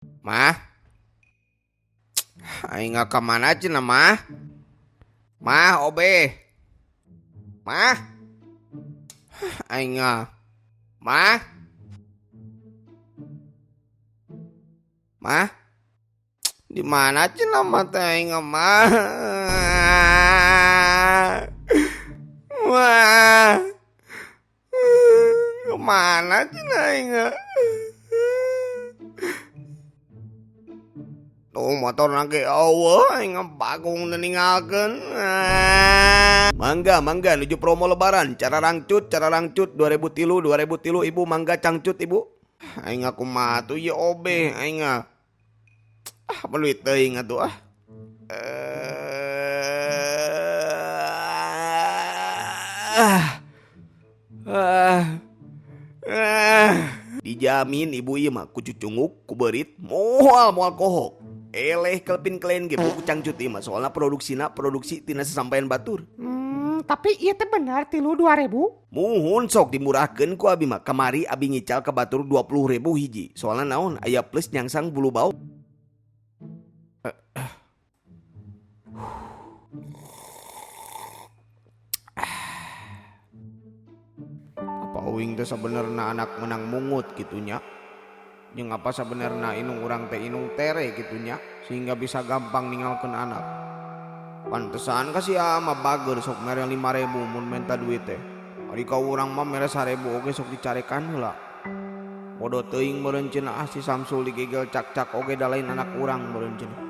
Mah, aing nggak kemana cina mah? Mah, obe. Mah, aing nggak. Mah, mah, di mana cina mata aing nggak mah? Mah, kemana cina aing nggak? Tuh motor lagi Allah, aing bagong ninggalkeun. Mangga, mangga nuju promo lebaran. Cara rangcut 2003 ibu mangga cangcut ibu. Aing aku mah tuh ya obe aing beluit teuing atuh ah. Ah. Ah. Ah. Dijamin ibu ieu mah ku cucunguk ku beurit moal kohok. Eleh kelpin kelen ge buku cangcut ieu mah soalna produksi tina sasampean batur. Tapi iya teh benar 3.000. Muhun sok dimurahkeun ku abi mah. Kamari abi ngical ke batur 20.000 hiji. Soalna naon aya plus nyangsang bulu bau. Apa uing teh sabenerna anak menang mungut gitunya. Jeung apa sabenerna inung urang teh inung tere gitunya sehingga bisa gampang ninggalkeun anak. Pantesan ka si ama bager sok mere 5.000 mun minta duit teh. Ari ka urang mah mere 1.000 oge sok dicarekan heula. Podo teuing meureun cenah si Samsul digegel cak-cak oge da lain anak urang meureun cenah.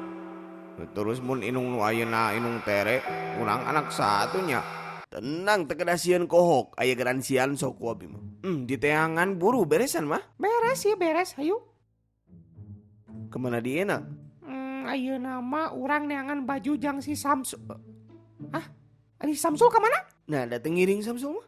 Terus mun inung nu ayeuna inung tere, urang anak satunya. Tenang teu kedah sieun kohok, aya garansian sok ku abi mah. Di teangan buru beresan mah. Beres ya beres, ayo. Kemana dieuna? Ayo nama orang neangan baju jang si Samsul. Ari Samsul kemana? Nah, dateng ngiring Samsul mah.